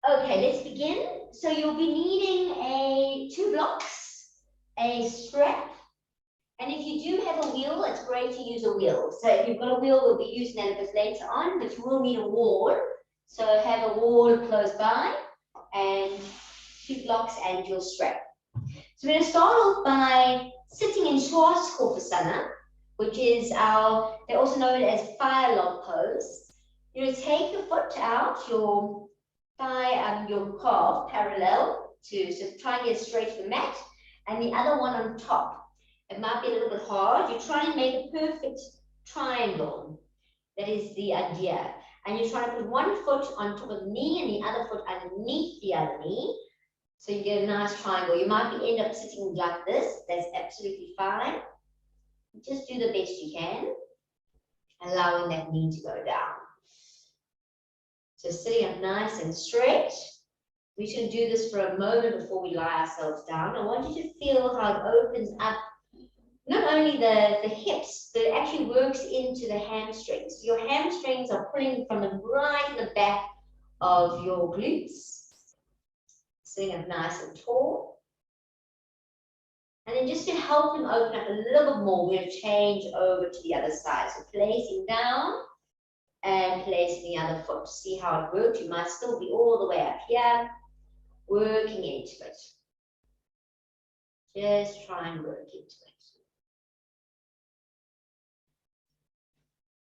Okay, let's begin. So you'll be needing two blocks, a strap, and if you do have a wheel, it's great to use a wheel. So if you've got a wheel, we'll be using that a bit later on, but you will need a wall. So have a wall close by and two blocks and your strap. So we're going to start off by sitting in Parasana, which is they also know it as fire log pose. You're going to take your foot out, your thigh and your calf parallel so try and get straight to the mat, and the other one on top. It might be a little bit hard. You try and make a perfect triangle. That is the idea. And you try to put one foot on top of the knee and the other foot underneath the other knee. So you get a nice triangle. You might end up sitting like this. That's absolutely fine. Just do the best you can, allowing that knee to go down. So sitting up nice and straight. We should do this for a moment before we lie ourselves down. I want you to feel how it opens up not only the hips, but it actually works into the hamstrings. Your hamstrings are pulling from right in the back of your glutes. Sitting up nice and tall. And then just to help them open up a little bit more, we're going to change over to the other side. So placing down and placing the other foot. See how it works. You might still be all the way up here, working into it. Just try and work into it.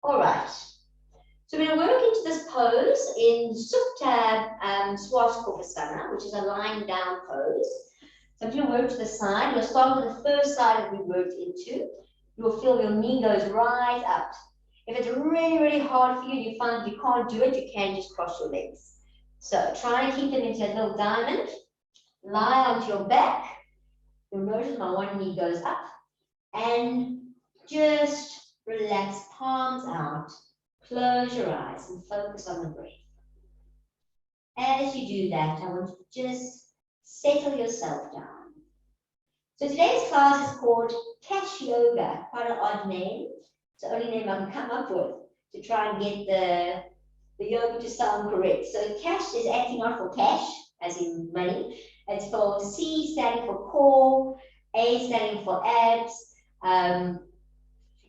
All right. So we're going to work into this pose in Supta Swastikopasana, which is a lying down pose. So I'm going to work to the side. We'll start with the first side that we worked into. You will feel your knee goes right up. If it's really, really hard for you and you find you can't do it, you can just cross your legs. So try and keep them into a little diamond. Lie onto your back. You'll notice my one knee goes up. And just relax, palms out. Close your eyes and focus on the breath. As you do that, I want you to just settle yourself down. So today's class is called C.A.S.H Yoga, quite an odd name. It's the only name I can come up with to try and get the yoga to sound correct. So C.A.S.H is actually not for cash, as in money. It's for C standing for core, A standing for abs,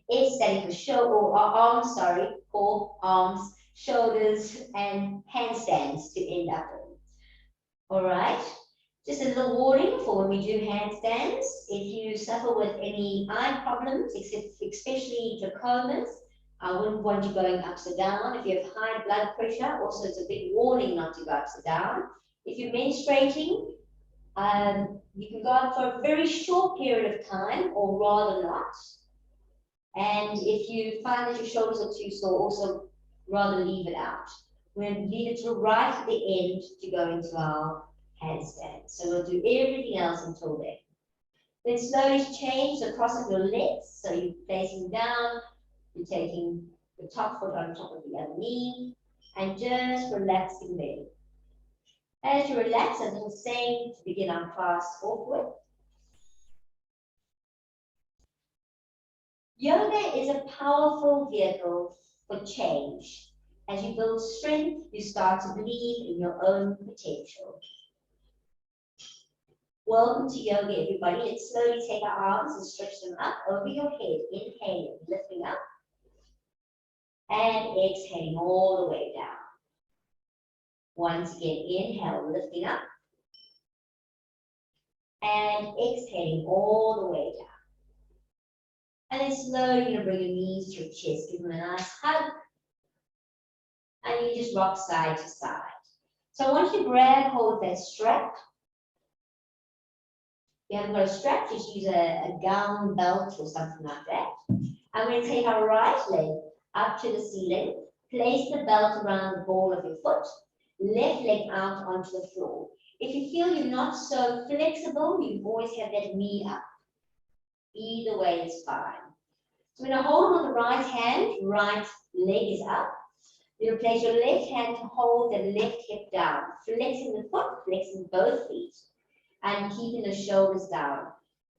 S standing for arms, core, arms, shoulders, and handstands to end up in. All right. Just a little warning for when we do handstands. If you suffer with any eye problems, especially glaucomas, I wouldn't want you going upside down. If you have high blood pressure, also it's a big warning not to go upside down. If you're menstruating, you can go up for a very short period of time, or rather not. And if you find that your shoulders are too sore, also rather leave it out. We're going to leave it till right at the end to go into our handstand. So we'll do everything else until then. Then slowly change the cross of your legs. So you're facing down, you're taking the top foot on top of the other knee, and just relaxing there. As you relax, as I was saying to begin our class off with, yoga is a powerful vehicle for change. As you build strength, you start to believe in your own potential. Welcome to yoga, everybody. Let's slowly take our arms and stretch them up over your head. Inhaling, lifting up, and exhaling all the way down. Once again, inhale, lifting up, and exhaling all the way down. And then slowly you're going to bring your knees to your chest, give them a nice hug, and you just rock side to side. So I want you to grab hold of that strap. If you haven't got a strap, just use a gown, belt, or something like that. I'm going to take our right leg up to the ceiling, place the belt around the ball of your foot, left leg out onto the floor. If you feel you're not so flexible, you always have that knee up. Either way is fine. So we're going to hold with the right hand, right leg is up. You'll place your left hand to hold the left hip down, flexing the foot, flexing both feet, and keeping the shoulders down.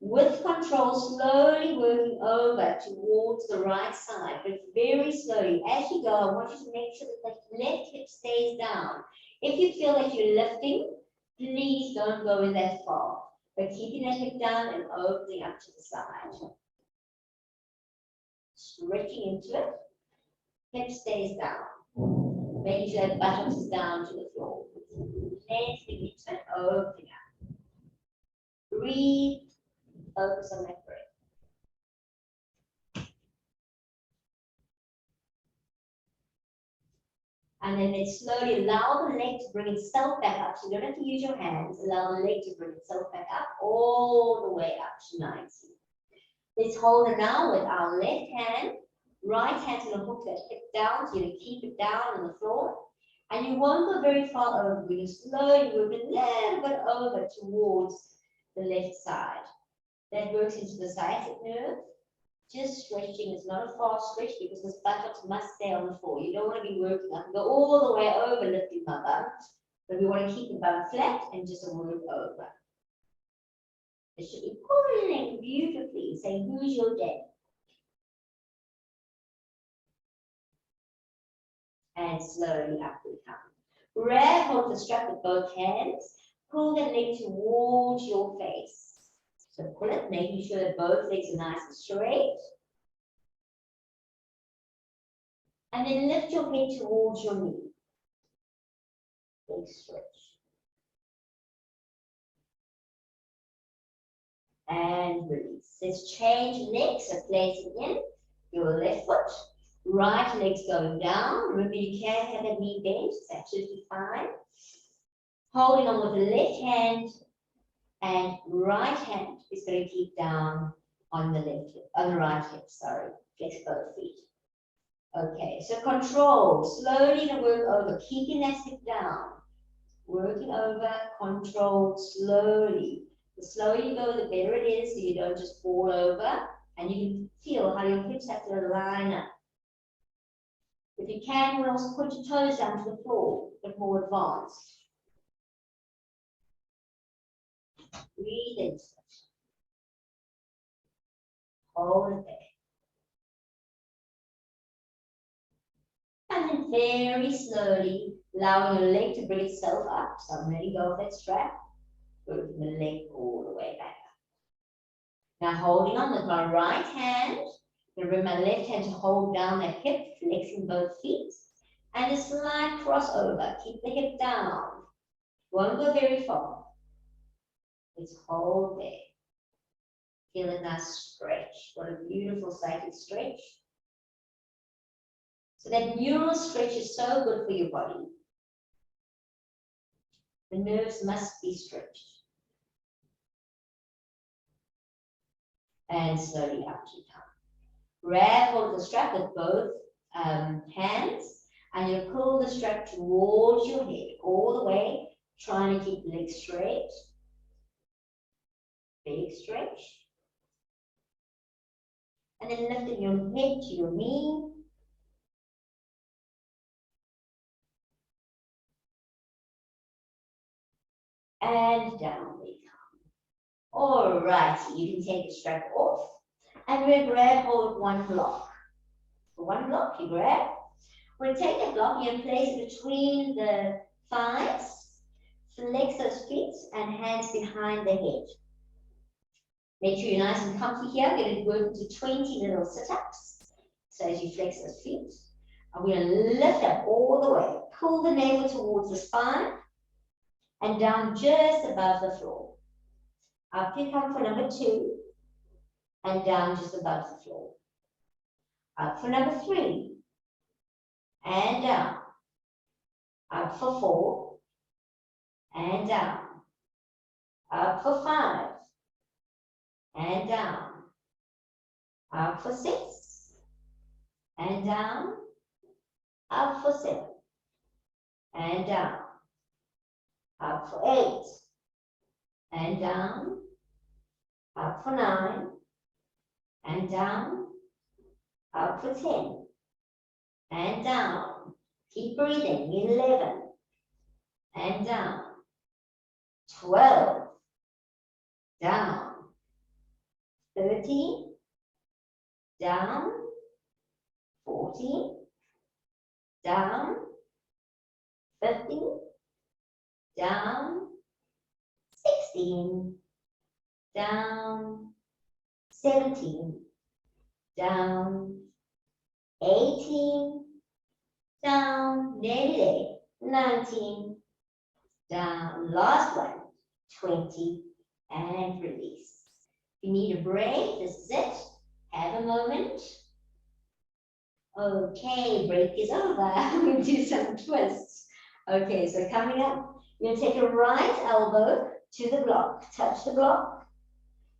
With control, slowly working over towards the right side, but very slowly. As you go, I want you to make sure that the left hip stays down. If you feel that you're lifting, please don't go in that far, but keeping that hip down and opening up to the side. Stretching into it, hip stays down. Making sure that buttocks is down to the floor. Lengthening into it, opening up. Breathe, focus on that breath. And then slowly allow the leg to bring itself back up. So you don't have to use your hands. Allow the leg to bring itself back up, all the way up to 90. Let's hold it now with our left hand. Right hand's going to hook that hip down. So you're going to keep it down on the floor. And you won't go very far over. We're going to slowly move a little bit over towards the left side. That works into the sciatic nerve. Just stretching. It's not a fast stretch because this buttocks must stay on the floor. You don't want to be working up and go all the way over lifting my bum, but we want to keep the bum flat and just work over. It should be pulling beautifully, saying, who's your dad? And slowly up we come. Grab hold the strap with both hands. Pull the leg towards your face. So pull it, making sure that both legs are nice and straight. And then lift your head towards your knee. Big stretch. And release. Let's change legs. So placing in your left foot. Right leg's going down. Remember, you can have a knee bend. It's absolutely fine. Holding on with the left hand. And right hand is going to keep down on the left hip, on the right hip, sorry. Flex both feet. Okay, so control, slowly to work over, keeping that hip down. Working over, control, slowly. The slower you go, the better it is, so you don't just fall over. And you can feel how your hips have to line up. If you can, you can also put your toes down to the floor, but more advanced. Breathe into it. Hold it there. And then very slowly, allowing your leg to bring itself up. So I'm letting go of that strap. Working the leg all the way back up. Now holding on with my right hand. Remember my left hand to hold down that hip, flexing both feet. And a slight crossover. Keep the hip down. Won't go very far. Let's hold there. Feel a nice stretch. What a beautiful sciatic stretch. So that neural stretch is so good for your body. The nerves must be stretched. And slowly up to come. Grab hold of the strap with both hands. And you pull the strap towards your head all the way, trying to keep the legs straight. Big stretch. And then lifting your head to your knee. And down we come. All right, you can take the strap off. And we'll grab hold of one block. For one block, you grab. We'll take that block, you place it between the thighs. Flex those feet and hands behind the head. Make sure you're nice and comfy here. We're going to work into 20 little sit-ups. So as you flex those feet, and we're going to lift up all the way. Pull the navel towards the spine and down just above the floor. Up you come for number 2 and down just above the floor. Up for number 3 and down. Up for 4 and down. Up for 5 and down. Up for 6 and down. Up for 7 and down. Up for 8 and down. Up for 9 and down. Up for 10 and down. Keep breathing. 11 and down. 12 down. 13 down. 14 down. 15 down, 16, down, 17, down, 18, down, nearly there, 19, down, last one, 20, and release. If you need a break, this is it. Have a moment. Okay, break is over. We'll do some twists. Okay, so coming up, you're going to take a right elbow to the block, touch the block,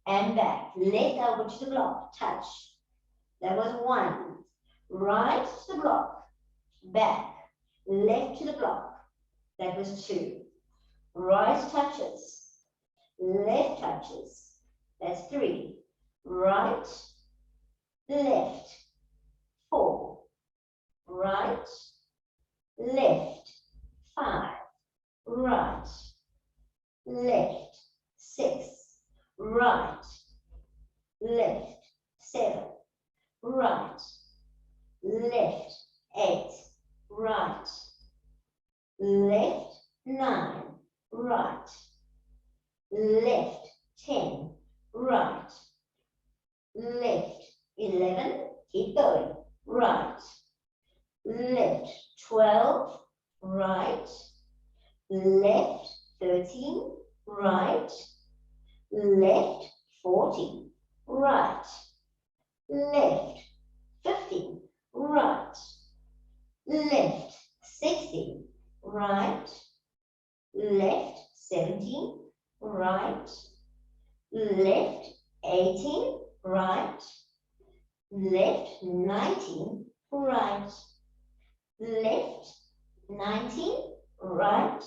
and back. Left elbow to the block, touch. That was one. Right to the block, back. Left to the block. That was two. Right touches, left touches. That's three. Right, left, four. Right, left, five. Right, left, six. Right, left, seven. Right, left, eight. Right, left, nine. Right, left, 10. Right, left, 11. Keep going. Right, left, 12. Right, left, 13. Right, left, 14. Right, left, 15. Right, left, 16. Right, left, 17. Right, left, 18. Right, left, 19. Right, left, 19. Right,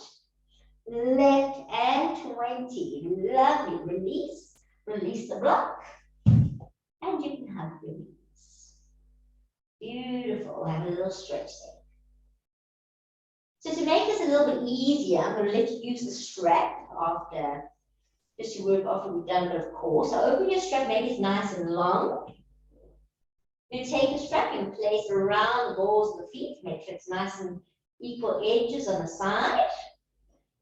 left, and 20. Lovely. Release. Release the block. And you can have release. Beautiful. Have a little stretch there. So to make this a little bit easier, I'm going to let you use the strap after, just to work after we've done a bit of core. So open your strap, make it nice and long. You take the strap and place it around the balls of the feet, make sure it's nice and equal edges on the side.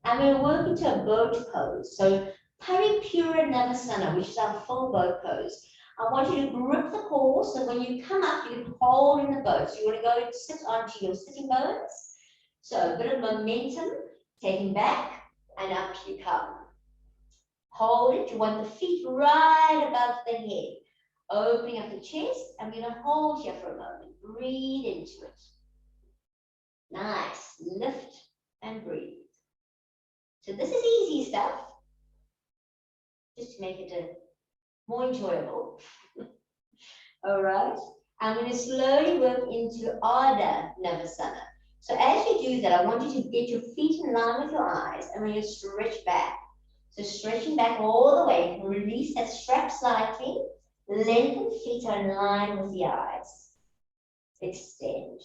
I'm going to work into a boat pose. So Parasana, which is our full boat pose. I want you to grip the core so when you come up, you can hold in the boat. So you want to go and sit onto your sitting bones. So a bit of momentum, taking back and up you come. Hold it. You want the feet right above the head. Opening up the chest. I'm going to hold here for a moment. Breathe into it. Nice. Lift and breathe. So this is easy stuff. Just to make it more enjoyable. All right. I'm going to slowly work into Untitled. So as you do that, I want you to get your feet in line with your eyes and then you stretch back. So stretching back all the way, you can release that strap slightly. Lengthen, feet are in line with the eyes. Extend.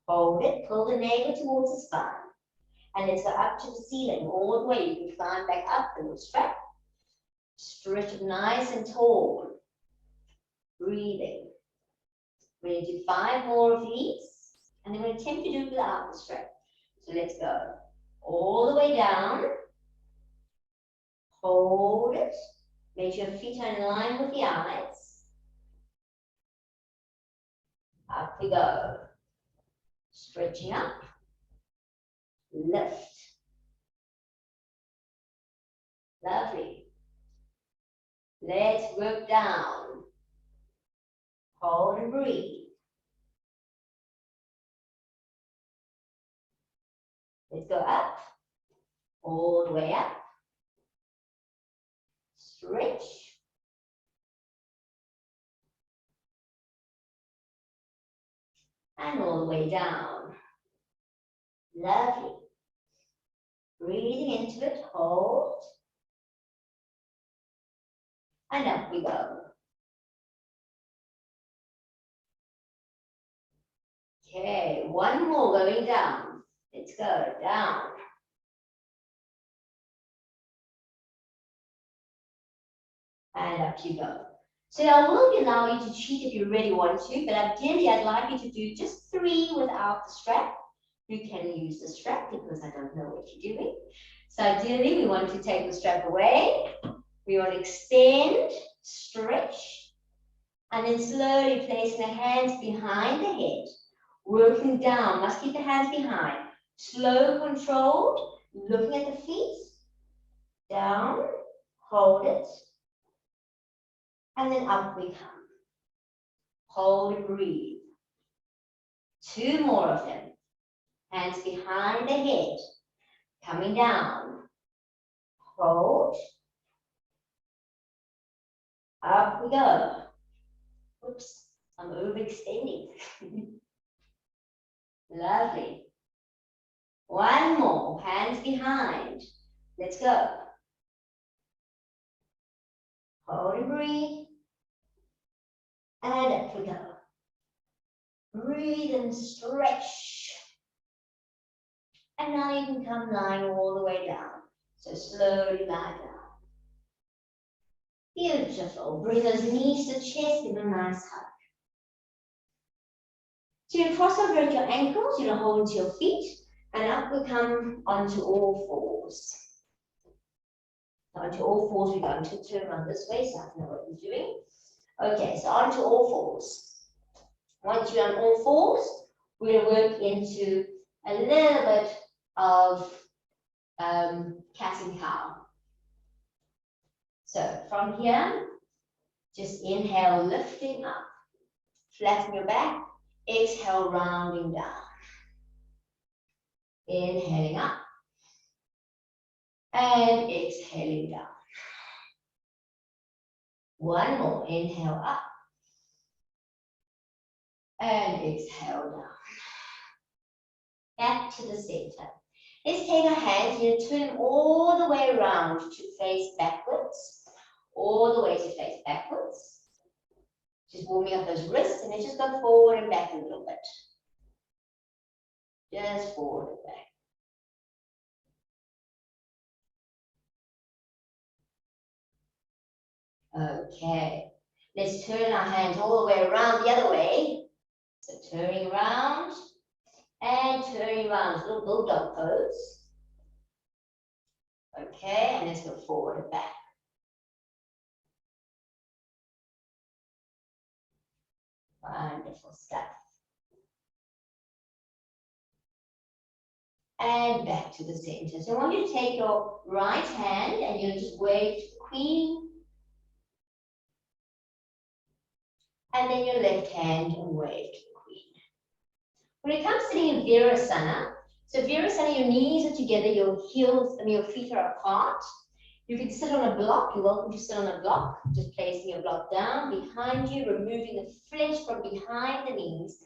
Hold it, pull the navel towards the spine. And let's go up to the ceiling all the way. You can climb back up the little strap. Stretch it nice and tall. Breathing. We're going to do 5 more of these. And then we're going to attempt to do it without the strap. So let's go all the way down. Hold it. Make sure your feet are in line with the eyes. Up we go. Stretching up. Lift. Lovely. Let's work down. Hold and breathe. Let's go up. All the way up. Stretch. And all the way down. Lovely. Breathing into it, hold. And up we go. Okay, one more going down. Let's go down. And up you go. So I will allow you to cheat if you really want to, but ideally I'd like you to do just 3 without the strap. You can use the strap because I don't know what you're doing. So ideally, we want to take the strap away. We want to extend, stretch, and then slowly placing the hands behind the head, working down. Must keep the hands behind. Slow, controlled, looking at the feet, down, hold it, and then up we come. Hold and breathe. 2 more of them. Hands behind the head, coming down. Hold. Up we go. Oops, I'm overextending. Lovely. 1 more, hands behind. Let's go. Hold and breathe. And up we go. Breathe and stretch. And now you can come lying all the way down. So slowly lie down. Beautiful. Bring those knees to the chest, give a nice hug. So you cross over at your ankles, you're going to hold to your feet, and up we come onto all fours. So onto all fours, we're going to turn around this way so I know what you're doing. Okay, so onto all fours. Once you're on all fours, we're going to work into a little bit of cat and cow. So from here, just inhale, lifting up, flatten your back, exhale, rounding down. Inhaling up, and exhaling down. 1 more, inhale up, and exhale down. Back to the center. Let's take our hands and turn them all the way around to face backwards. All the way to face backwards. Just warming up those wrists, and then just go forward and back a little bit. Just forward and back. Okay. Let's turn our hands all the way around the other way. So turning around and turning around. Little bulldog pose. Okay, and let's go forward and back. Wonderful stuff. And back to the center. So I want you to take your right hand and you'll just wave to the Queen. And then your left hand and wave to the Queen. When it comes to the Inverasana, so Inverasana, your knees are together, your heels and your feet are apart. You can sit on a block. You're welcome to sit on a block. Just placing your block down behind you, removing the flesh from behind the knees.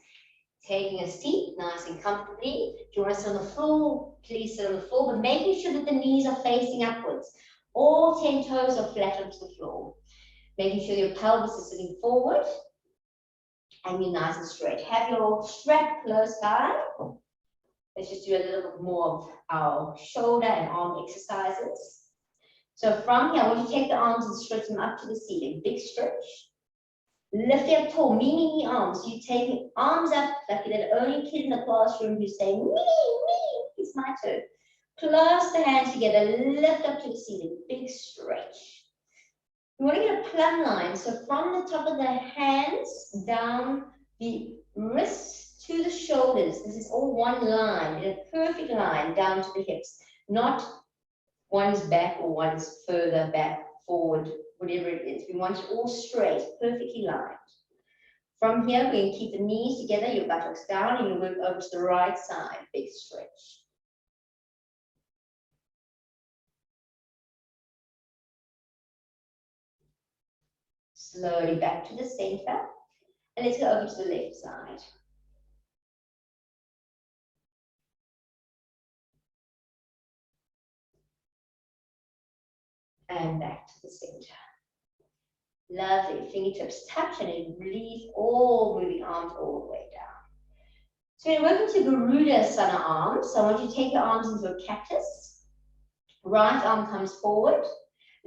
Taking a seat nice and comfortably. If you want to sit on the floor, please sit on the floor, but making sure that the knees are facing upwards. All 10 toes are flat onto the floor. Making sure your pelvis is sitting forward and you're nice and straight. Have your strap close by. Let's just do a little bit more of our shoulder and arm exercises. So from here, I want you to take the arms and stretch them up to the ceiling. Big stretch. Lift up tall, me arms. So you take the arms up like you're the only kid in the classroom who's saying, me, it's my turn. Clasp the hands together, lift up to the ceiling, big stretch. You want to get a plumb line. So from the top of the hands, down the wrists to the shoulders. This is all one line, in a perfect line down to the hips. Not one's back or one's further back, forward, whatever it is. We want it all straight, perfectly lined. From here, we're going to keep the knees together, your buttocks down, and you work over to the right side, big stretch. Slowly back to the center, and let's go over to the left side. And back to the center. Lovely, fingertips touch and then release, all moving arms all the way down. So we're working to Untitled arms. So I want you to take your arms into a cactus. Right arm comes forward,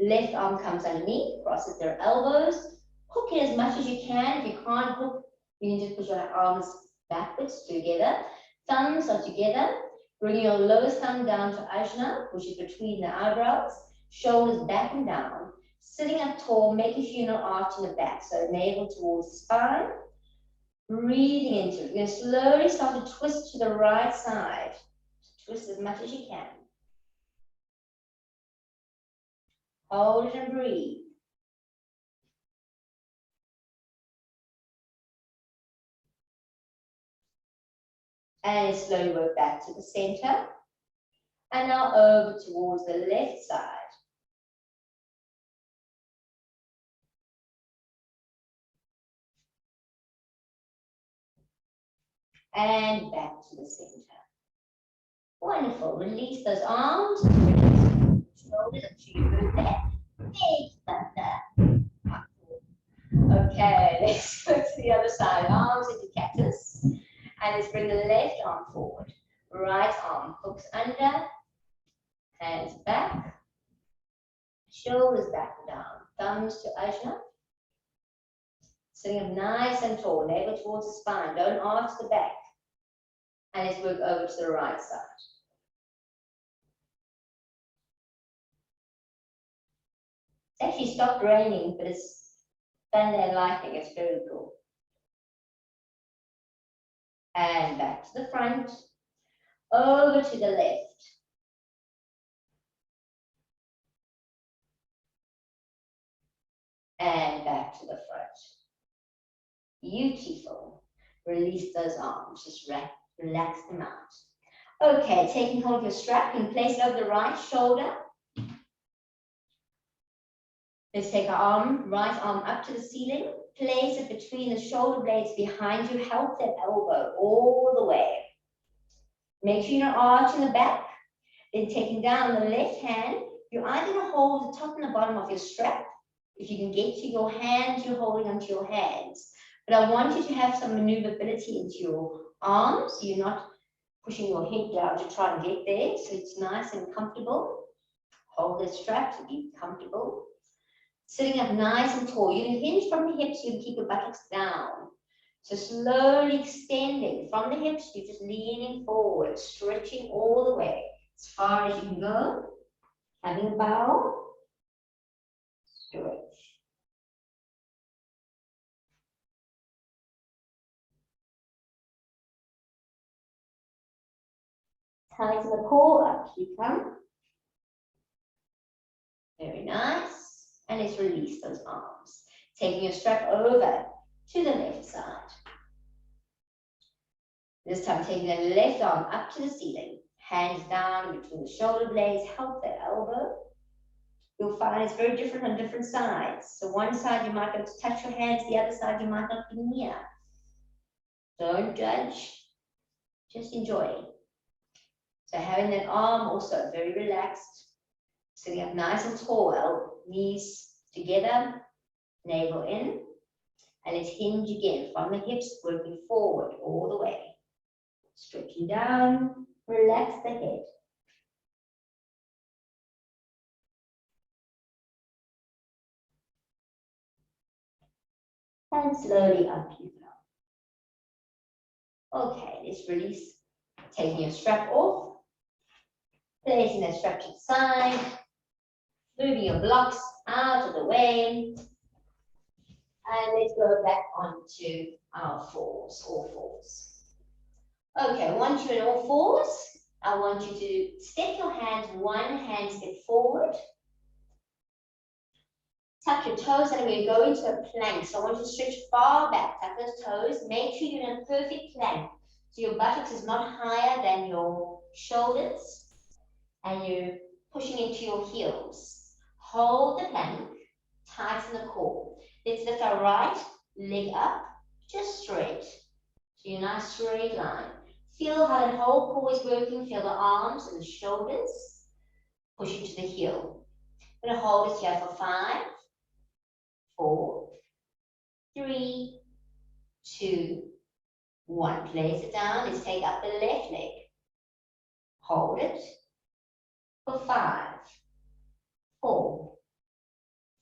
left arm comes underneath, crosses their elbows. Hook it as much as you can. If you can't hook, you can just put your arms backwards together. Thumbs are together. Bring your lowest thumb down to Ajna, which is between the eyebrows. Shoulders back and down. Sitting up tall, making sure you're not arching the back. So navel towards the spine. Breathing into it. You're going to slowly start to twist to the right side. Twist as much as you can. Hold it and breathe. And slowly work back to the center. And now over towards the left side. And back to the center. Wonderful. Release those arms. Shoulders up to your move there. Big thunder. Okay, let's go to the other side. Arms into cactus. And let's bring the left arm forward. Right arm hooks under. Hands back. Shoulders back and down. Thumbs to Ajna. Sitting up nice and tall. Navel towards the spine. Don't arch the back. And let's work over to the right side. It's actually stopped raining, but it's thunder and lightning. It's very cool. And back to the front. Over to the left. And back to the front. Beautiful. Release those arms. Just relax them out. Okay, taking hold of your strap, you can place it over the right shoulder. Let's take our right arm up to the ceiling. Place it between the shoulder blades behind you. Help that elbow all the way. Make sure you're not arching the back. Then taking down the left hand, you're either going to hold the top and the bottom of your strap. If you can get to your hands, you're holding onto your hands. But I want you to have some maneuverability into your arms. So you're not pushing your head down to try and get there. So it's nice and comfortable. Hold the strap to be comfortable. Sitting up nice and tall. You can hinge from the hips, you can keep your buttocks down. So slowly extending from the hips, you're just leaning forward, stretching all the way. As far as you can go. Having a bow. Stretch. Tighten the core, up you come. Very nice. And let's release those arms. Taking your strap over to the left side. This time taking the left arm up to the ceiling. Hands down between the shoulder blades. Help that elbow. You'll find it's very different on different sides. So one side you might be able to touch your hands, the other side you might not be near. Don't judge. Just enjoy. So having that arm also very relaxed. Sitting up nice and tall, knees together, navel in. And let's hinge again from the hips, working forward all the way. Stretching down, relax the head. And slowly up you go. Okay, let's release. Taking your strap off. Placing that strap to the side. Moving your blocks out of the way. And let's go back onto our fours, all fours. Okay, once you're in all fours, I want you to step your hands, one hand step forward. Tuck your toes and we're going to a plank. So I want you to stretch far back, tuck those toes. Make sure you're in a perfect plank. So your buttocks is not higher than your shoulders. And you're pushing into your heels. Hold the plank, tighten the core. Let's lift our right leg up, just straight. So your nice straight line. Feel how that whole core is working. Feel the arms and the shoulders. Push into the heel. I'm going to hold it here for 5, 4, 3, 2, 1. Place it down. Let's take up the left leg. Hold it for 5, 4,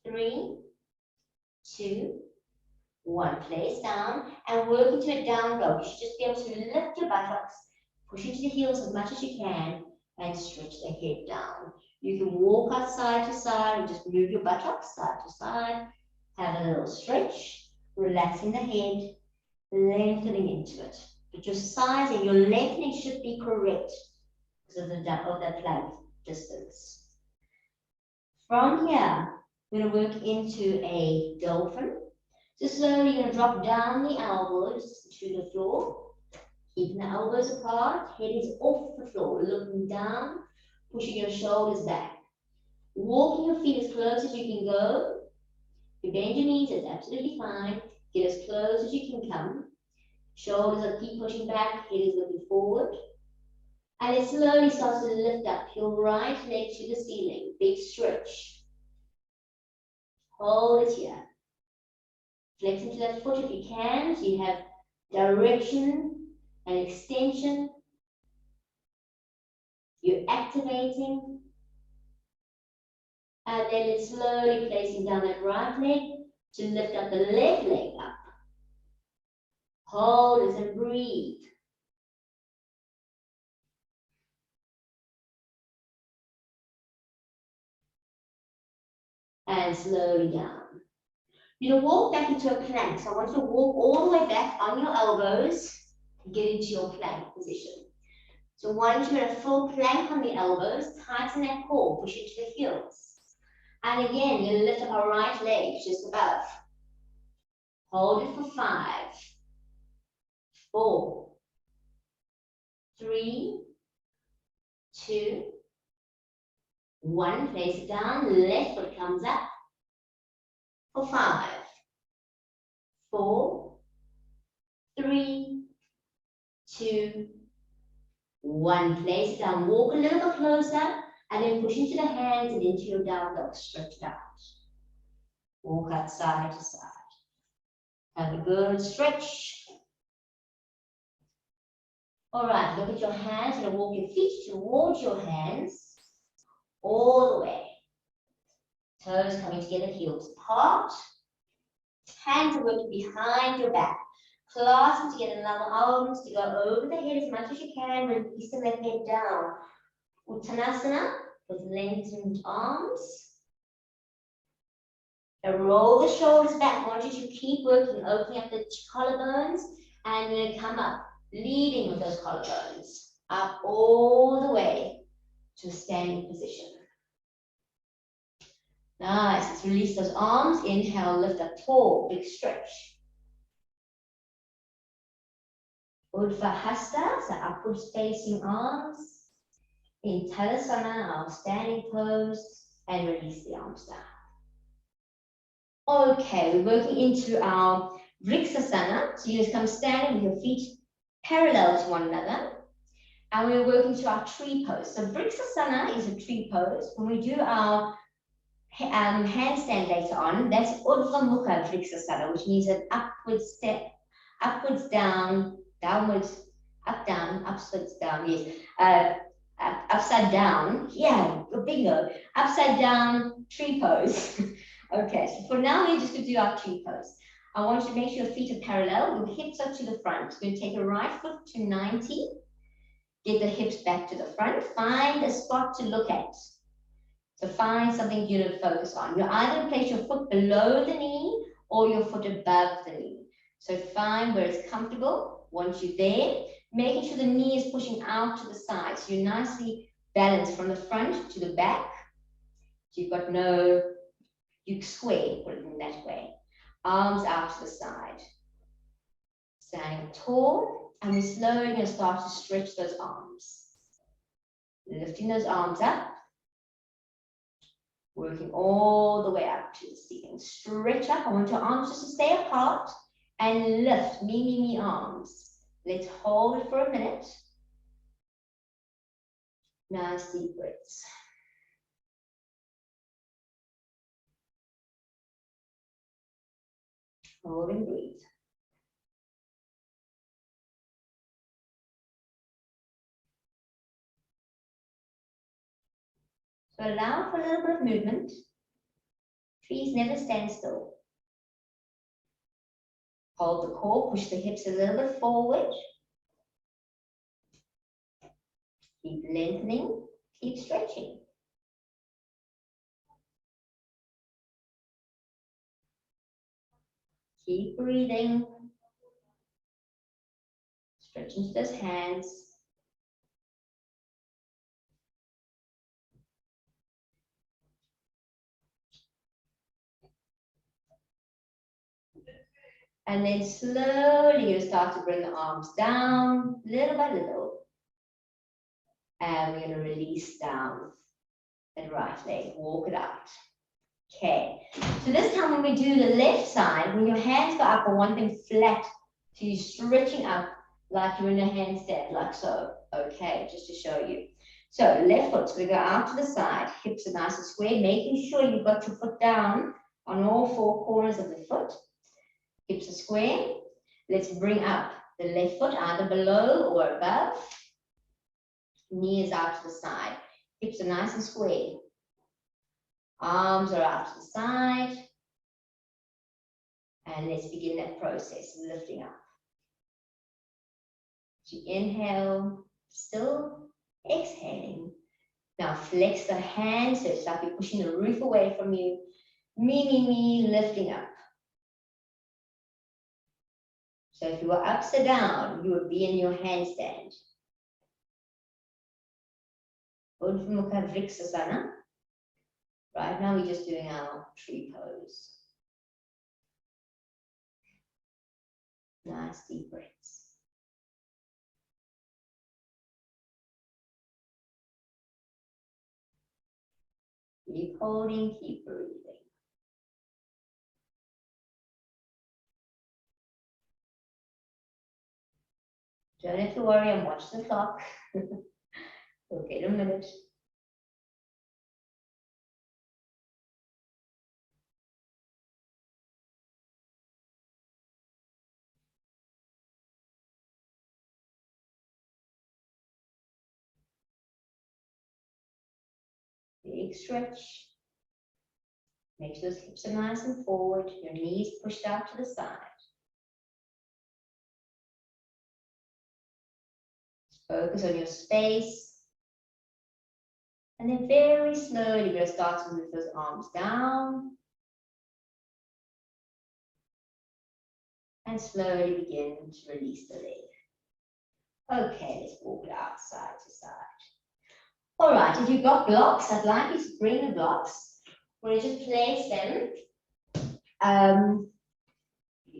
3, 2, 1. Place down and work into a down dog. You should just be able to lift your buttocks, Push into the heels as much as you can and stretch the head down. You can walk out side to side and just move your buttocks side to side. Have a little stretch, relaxing the head, lengthening into it. But your sizing, your lengthening should be correct because of the plank distance. From here, we're going to work into a dolphin. So slowly you're going to drop down the elbows to the floor. Keeping the elbows apart, head is off the floor, looking down, pushing your shoulders back. Walking your feet as close as you can go. If you bend your knees, it's absolutely fine. Get as close as you can come. Shoulders are keep pushing back, head is looking forward. And it slowly starts to lift up your right leg to the ceiling. Big stretch. Hold it here. Flex into that foot if you can, so you have direction and extension. You're activating. And then it's slowly placing down that right leg to lift up the left leg up. Hold it and breathe. And slowly down. You're going to walk back into a plank. So I want you to walk all the way back on your elbows to get into your plank position. So once you're in a full plank on the elbows, tighten that core, push it to the heels. And again, you lift up our right leg just above. Hold it for 5, 4, 3, 2, 1. Place it down, left foot comes up. For 5, 4, 3, 2, 1. Place it down. Walk a little bit closer and then push into the hands and into your down dog. Stretch it out. Walk out side to side. Have a good stretch. All right, look at your hands. You're going to walk your feet towards your hands all the way. Toes coming together, heels apart. Hands are working behind your back. Clasp together, allow the arms to go over the head as much as you can, releasing the head down. Uttanasana with lengthened arms. And roll the shoulders back. I want you to keep working, opening up the collarbones, and you're going to come up, leading with those collarbones, up all the way to a standing position. Nice. Let's release those arms. Inhale, lift up tall, big stretch. Urdhva so upwards facing arms. In Parasana, our standing pose, and release the arms down. Okay, we're working into our Vrikshasana. So you just come standing with your feet parallel to one another. And we're working to our tree pose. So Vrikshasana is a tree pose. When we do our handstand later on, that's Urdhva Mukha Vrikshasana, which means an upward step, upwards down, downwards, up down, upwards down, yes. Upside down, yeah, bingo, upside down tree pose. Okay, so for now, we're just going to do our tree pose. I want you to make sure your feet are parallel, your hips are to the front. We're going to take your right foot to 90, get the hips back to the front, find a spot to look at. So find something you to focus on. You're either going to place your foot below the knee or your foot above the knee. So find where it's comfortable. Once you're there, making sure the knee is pushing out to the side. So you're nicely balanced from the front to the back. So you've got no, you square, put it in that way. Arms out to the side. Standing tall, and we're slowly going to start to stretch those arms. Lifting those arms up. Working all the way up to the ceiling. Stretch up. I want your arms just to stay apart and lift. Me arms. Let's hold it for a minute. Nice deep breaths. Hold and breathe. So allow for a little bit of movement. Trees never stand still. Hold the core, push the hips a little bit forward. Keep lengthening, keep stretching. Keep breathing. Stretch into those hands. And then slowly you start to bring the arms down, little by little. And we're going to release down the right leg, walk it out. Okay, so this time when we do the left side, when your hands go up, I want them flat. So you're stretching up like you're in a handstand, like so. Okay, just to show you. So left foot's going to go out to the side, hips are nice and square, making sure you've got your foot down on all four corners of the foot. Hips are square. Let's bring up the left foot either below or above. Knees out to the side. Hips are nice and square. Arms are out to the side. And let's begin that process, lifting up. So inhale, still exhaling. Now flex the hands, so it's like you're pushing the roof away from you. Me, lifting up. So if you were upside down, you would be in your handstand. Inverasana. Right now we're just doing our tree pose. Nice deep breaths. Keep holding, keep breathing. Don't have to worry, I'm watching the clock. Okay, a minute. Big stretch. Make sure those hips are nice and forward, your knees pushed out to the side. Focus on your space. And then very slowly, you're going to start to move those arms down. And slowly begin to release the leg. Okay, let's walk it out side to side. All right, if you've got blocks, I'd like you to bring the blocks. We're going to just place them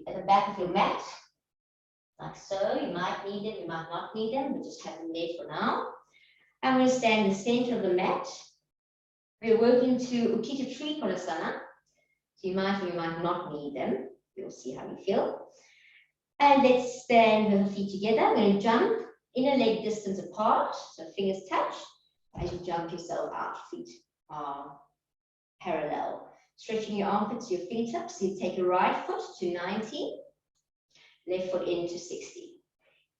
at the back of your mat. Like so. You might need them, you might not need them, but just have them there for now. I'm going to stand in the center of the mat. We're working to Teeter tree Parasana. So you might or you might not need them. You'll see how you feel. And let's stand with the feet together. We're going to jump inner leg distance apart, so fingers touch. As you jump yourself out, feet are parallel. Stretching your armpits to your fingertips. So you take your right foot to 90, left foot into 60.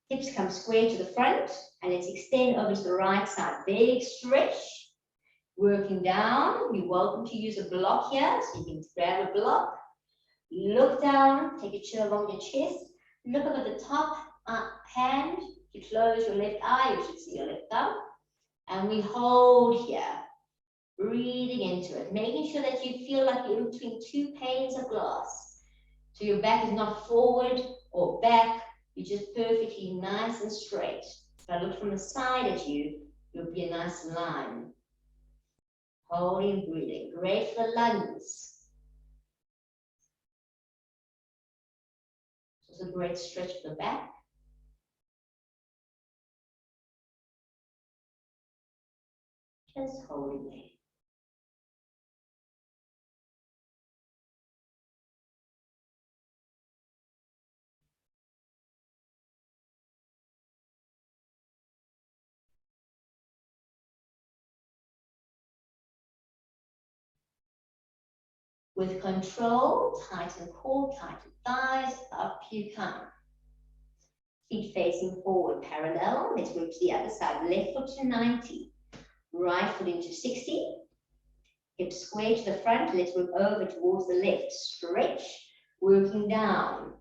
Hips come square to the front, and let's extend over to the right side. Big stretch. Working down. You're welcome to use a block here, so you can grab a block. Look down, take a chill along your chest. Look up at the top hand. You close your left eye, you should see your left thumb. And we hold here, breathing into it, making sure that you feel like you're in between two panes of glass. So your back is not forward or back, you're just perfectly nice and straight. If I look from the side at you, you'll be a nice line. Holding, breathing, great for the lungs. It's a great stretch for the back. Just holding there. With control, tighten core, tighten thighs, up you come. Feet facing forward, parallel. Let's move to the other side. Left foot to 90, right foot into 60. Hips square to the front. Let's move over towards the left. Stretch, working down.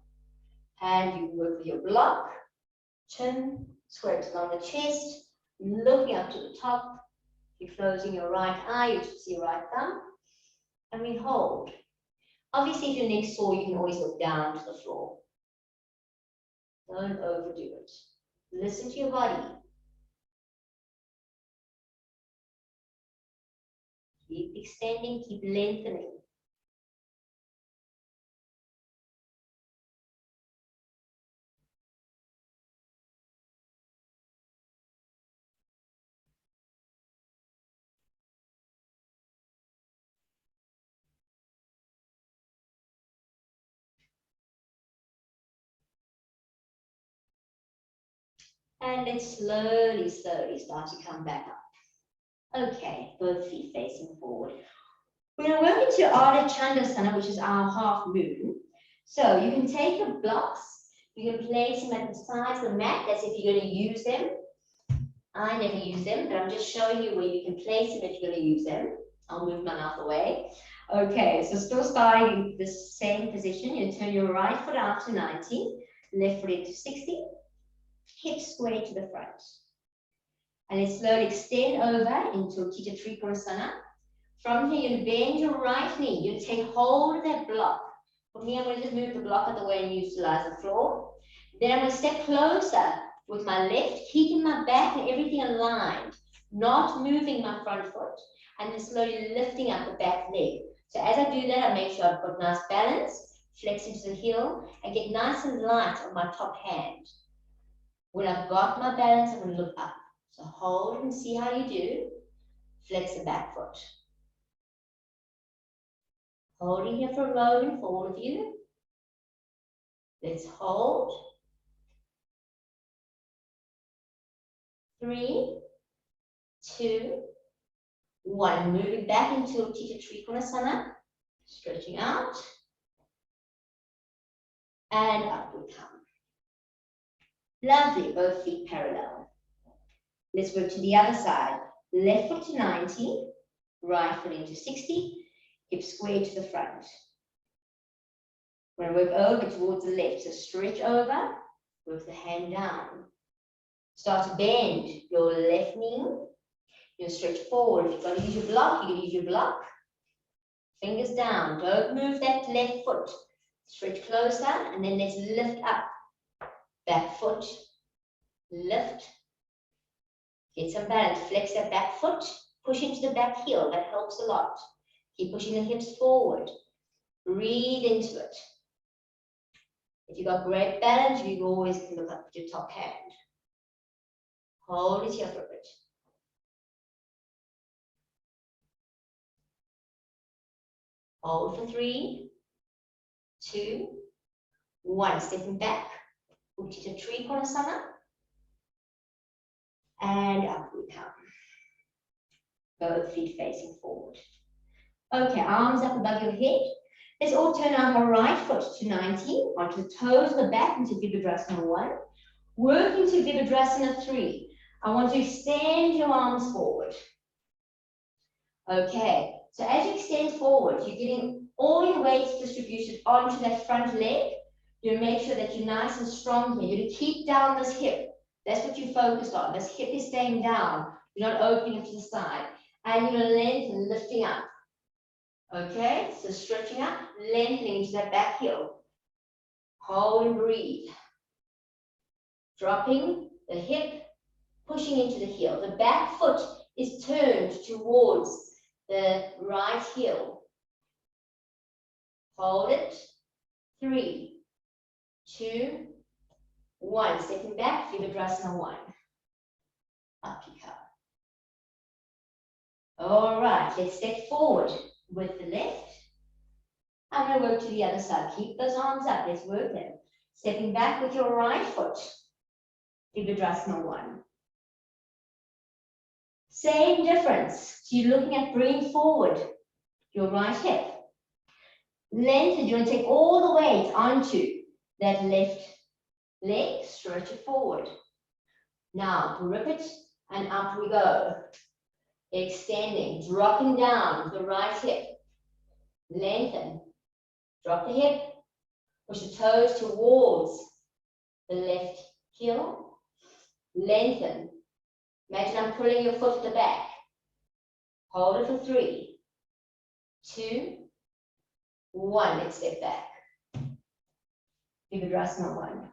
And you work with your block. Chin, squares along the chest. looking up to the top. You're closing your right eye, you see your right thumb, and we hold. Obviously, if your neck's sore, you can always look down to the floor. Don't overdo it. Listen to your body. Keep extending, keep lengthening. And let's slowly, slowly start to come back up. Okay, both feet facing forward. We're going to work into Handstand, which is our half moon. So you can take your blocks, you can place them at the sides of the mat, as if you're going to use them. I never use them, but I'm just showing you where you can place them if you're going to use them. I'll move my mouth away. Okay, so still starting in the same position. You turn your right foot out to 90, left foot into 60, hips square to the front. And then slowly extend over into Teeter Parasana. From here, you bend your right knee. You take hold of that block. For me, I'm going to just move the block out of the way and utilize the floor. Then I'm going to step closer with my left, keeping my back and everything aligned, not moving my front foot, and then slowly lifting up the back leg. So as I do that, I make sure I've got nice balance, flex into the heel, and get nice and light on my top hand. When I've got my balance, I'm going to look up. So hold and see how you do. Flex the back foot. Holding here for a moment for all of you. Let's hold. 3, 2, 1. Moving back into Teeter Trikonasana. Stretching out. And up we come. Lovely, both feet parallel. Let's work to the other side. Left foot to 90, right foot into 60, hips square to the front. We're going to work over towards the left, so stretch over, work the hand down. Start to bend your left knee. You stretch forward. If you've got to use your block, you can use your block. Fingers down. Don't move that left foot. Stretch closer, and then let's lift up. Back foot, lift. Get some balance. Flex that back foot. Push into the back heel. That helps a lot. Keep pushing the hips forward. Breathe into it. If you've got great balance, you always can look up at your top hand. Hold it here for a bit. Hold for 3, 2, 1. Stepping back. Teeter Trikonasana. And up we come. Both feet facing forward. Okay, arms up above your head. Let's all turn our right foot to 90, onto the toes of the back into Virabhadrasana 1. Work into Virabhadrasana 3. I want to extend your arms forward. Okay, so as you extend forward, you're getting all your weight distributed onto that front leg. You make sure that you're nice and strong here. You keep down this hip. That's what you focus on. This hip is staying down. You're not opening it to the side. And you're lengthening, lifting up. Okay, so stretching up, lengthening into that back heel. Hold and breathe. Dropping the hip, pushing into the heel. The back foot is turned towards the right heel. Hold it. 3, 2, 1. Stepping back, Virabhadrasana 1. Up you come. All right, let's step forward with the left. I'm going to work to the other side. Keep those arms up. Let's work them. Stepping back with your right foot. Virabhadrasana 1. Same difference. So you're looking at bringing forward your right hip. Lengthen. You're going to take all the weight onto that left leg. Stretch it forward. Now grip it and up we go. Extending, dropping down the right hip. Lengthen. Drop the hip. Push the toes towards the left heel. Lengthen. Imagine I'm pulling your foot at the back. Hold it for 3, 2, 1. Let's step back. Inverasana 1.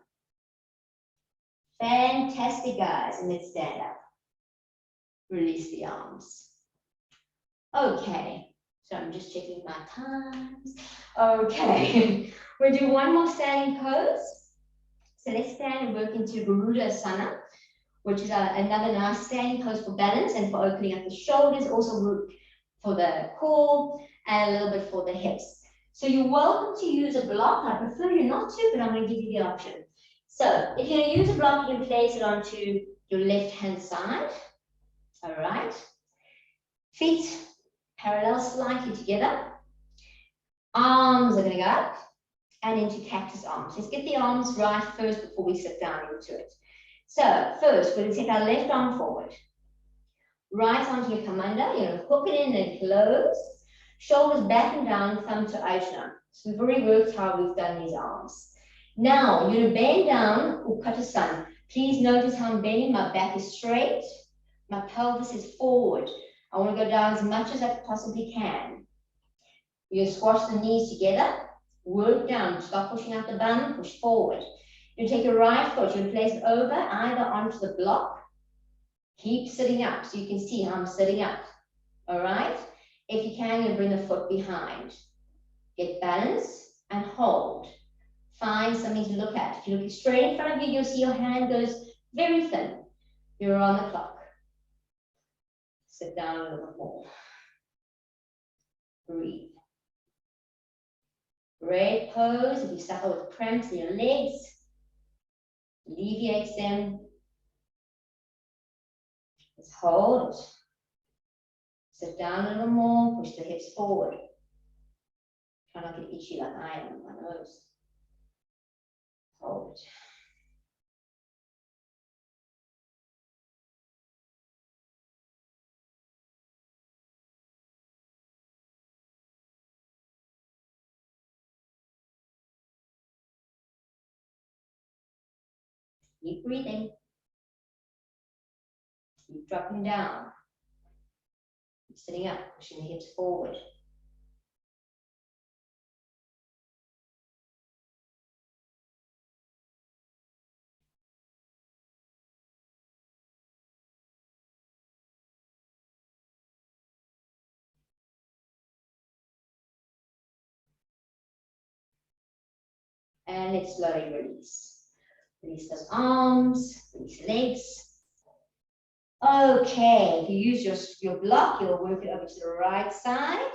Fantastic, guys. And let's stand up. Release the arms. Okay. So I'm just checking my times. Okay. We'll do one more standing pose. So let's stand and work into Untitled, which is another nice standing pose for balance and for opening up the shoulders, also work for the core and a little bit for the hips. So you're welcome to use a block. I prefer you not to, but I'm going to give you the option. So if you're going to use a block, you can place it onto your left hand side. All right. Feet parallel slightly together. Arms are going to go up and into cactus arms. Let's get the arms right first before we sit down into it. So first, we're going to take our left arm forward. Right onto your kamanda. You're going to hook it in and close. Shoulders back and down, thumb to Ajna. So we've already worked how we've done these arms. Now, you're going to bend down, Utkatasana. Please notice how I'm bending. My back is straight. My pelvis is forward. I want to go down as much as I possibly can. You squash the knees together, work down, stop pushing out the bum, push forward. You take your right foot, you place it over, either onto the block. Keep sitting up so you can see how I'm sitting up. All right? If you can, you bring the foot behind. Get balance and hold. Find something to look at. If you're looking straight in front of you, you'll see your hand goes very thin. You're on the clock. Sit down a little bit more. Breathe. Great pose. If you suffer with cramps in your legs, alleviate them. Just hold it. Sit down a little more. Push the hips forward. Try not to get itchy like I am on my nose. Hold it. Keep breathing. Keep dropping down. Keep sitting up, pushing the hips forward. And let's slowly release. Release those arms, release legs. Okay, if you use your block, you'll work it over to the right side.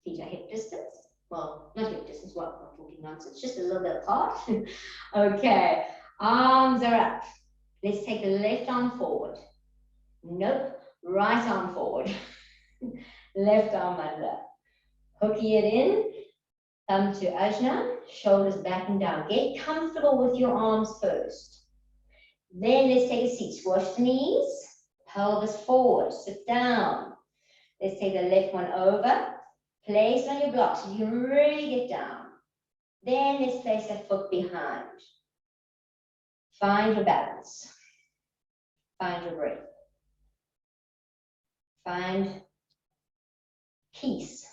Feet are hip distance. Well, not hip distance, well, I'm talking nonsense, just a little bit apart. Okay, arms are up. Let's take the left arm forward. Nope, right arm forward. Left arm under. Hooking it in, thumb to Ajna, shoulders back and down. Get comfortable with your arms first. Then let's take a seat. Squash the knees, pelvis forward, sit down. Let's take the left one over. Place it on your block so you really get down. Then let's place that foot behind. Find your balance. Find your breath. Find peace.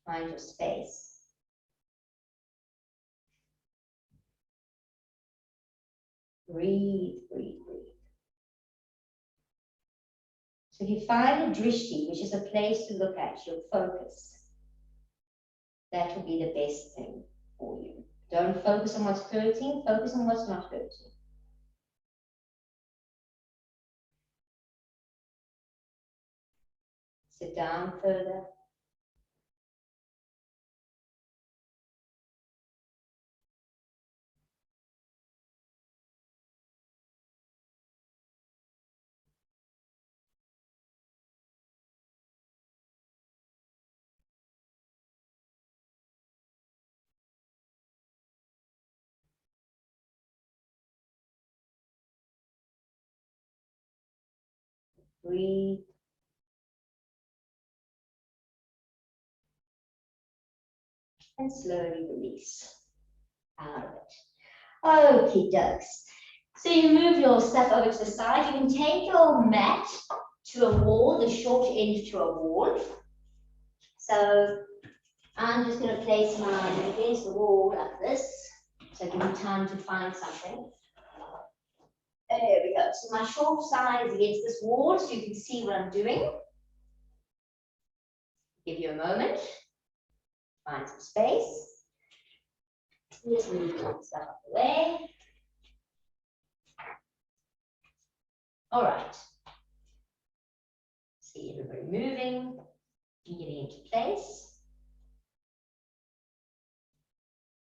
Find your space. Breathe, breathe, breathe. So if you find a drishti, which is a place to look at, your focus, that will be the best thing for you. Don't focus on what's hurting, focus on what's not hurting. Sit down further. Breathe. And slowly release out of it. Okie dokes. So you move your stuff over to the side. You can take your mat to a wall, the short end to a wall. So I'm just going to place mine against the wall like this. So give me time to find something. There we go. So my short side is against this wall, so you can see what I'm doing. Give you a moment. Find some space. Just move stuff up the way. All right. See everybody moving, getting into place.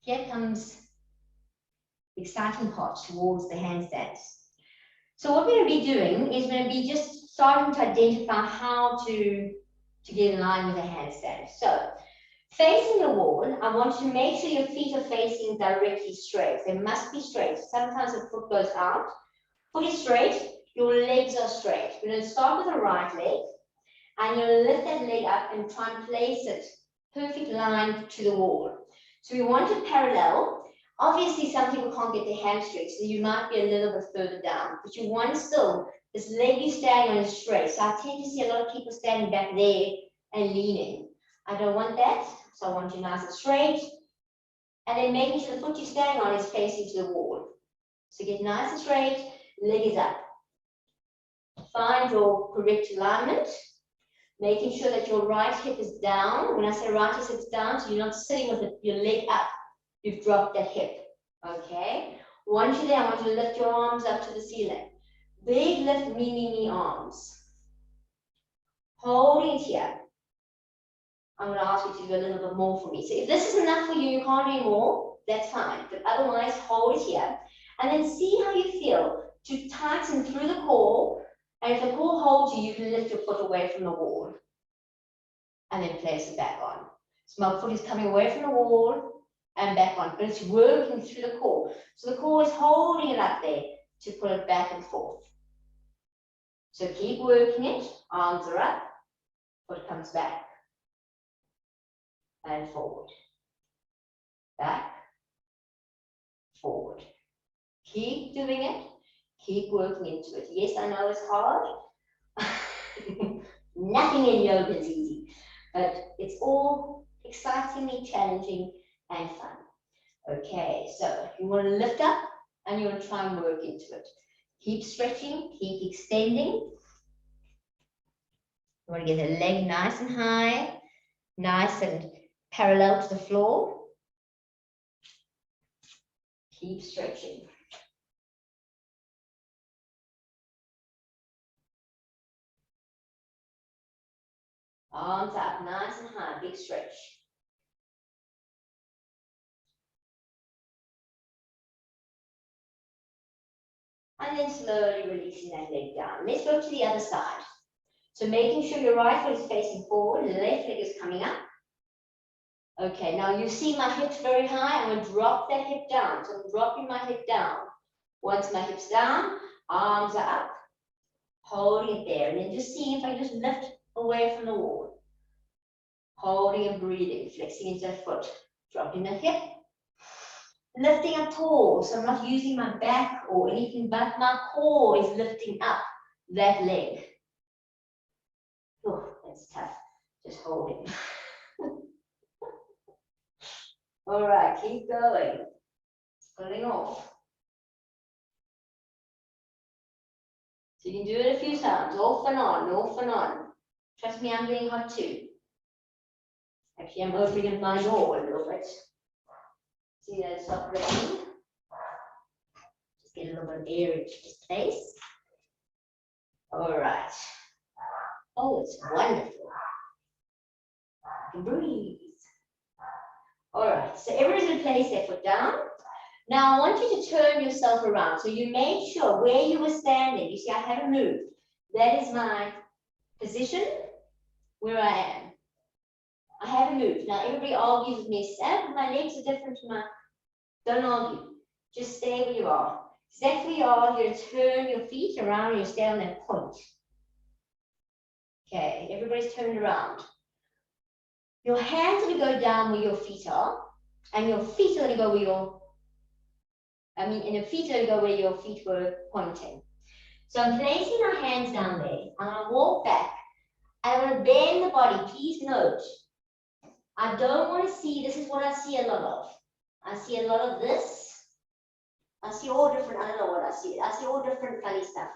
Here comes the exciting part towards the handstands. So what we're going to be doing is we're going to be just starting to identify how to get in line with a handstand. So facing the wall, I want you to make sure your feet are facing directly straight. They must be straight. Sometimes the foot goes out. Foot is straight, your legs are straight. We're going to start with the right leg, and you'll lift that leg up and try and place it perfect line to the wall. So we want to parallel. Obviously, some people can't get their hamstrings, so you might be a little bit further down, but you want still this leg you're standing on is straight. So I tend to see a lot of people standing back there and leaning. I don't want that, so I want you nice and straight. And then making sure the foot you're standing on is facing to the wall. So get nice and straight, leg is up. Find your correct alignment, making sure that your right hip is down. When I say right hip is down, so you're not sitting with your leg up. You've dropped that hip, okay? Once you're there, I want you to lift your arms up to the ceiling. Big lift, me arms. Holding it here. I'm going to ask you to do a little bit more for me. So if this is enough for you, you can't do more, that's fine. But otherwise, hold it here. And then see how you feel to tighten through the core. And if the core holds you, you can lift your foot away from the wall. And then place it back on. So my foot is coming away from the wall and back on. But it's working through the core. So the core is holding it up there to pull it back and forth. So keep working it. Arms are up. Foot comes back. And forward. Back. Forward. Keep doing it. Keep working into it. Yes, I know it's hard. Nothing in yoga is easy. But it's all excitingly challenging and fun. Okay, so you want to lift up and you want to try and work into it. Keep stretching, keep extending. You want to get the leg nice and high, nice and parallel to the floor. Keep stretching. Arms up, nice and high, big stretch. And then slowly releasing that leg down. Let's go to the other side. So making sure your right foot is facing forward, the left leg is coming up. Okay, now you see my hips very high. I'm going to drop that hip down. So I'm dropping my hip down. Once my hips down, arms are up, holding it there. And then just seeing if I just lift away from the wall. Holding and breathing, flexing into the foot, dropping the hip. Lifting up tall, so I'm not using my back or anything, but my core is lifting up that leg. Oh, that's tough. Just hold it. All right, keep going. Pulling off. So you can do it a few times, off and on, off and on. Trust me, I'm getting hot too. Actually, I'm opening up my door a little bit. See that it's not raining? Just get a little bit of air into this place. All right. Oh, it's wonderful. You can breathe. All right, so everybody's going to place their foot down. Now I want you to turn yourself around. So you made sure where you were standing, you see I haven't moved. That is my position where I am. I haven't moved. Now everybody argues with me, Sam, my legs are different to my, don't argue. Just stay where you are. Exactly where you are, you're going to turn your feet around and you stay on that point. Okay, everybody's turned around. Your hands are going to go down where your feet are, and your feet are going to go where your and your feet are go where your feet were pointing. So I'm placing my hands down there. I'm going to walk back. I'm going to bend the body. Please note, I don't want to see, this is what I see a lot of. I see a lot of this. I see all different, I don't know what I see. I see all different funny stuff.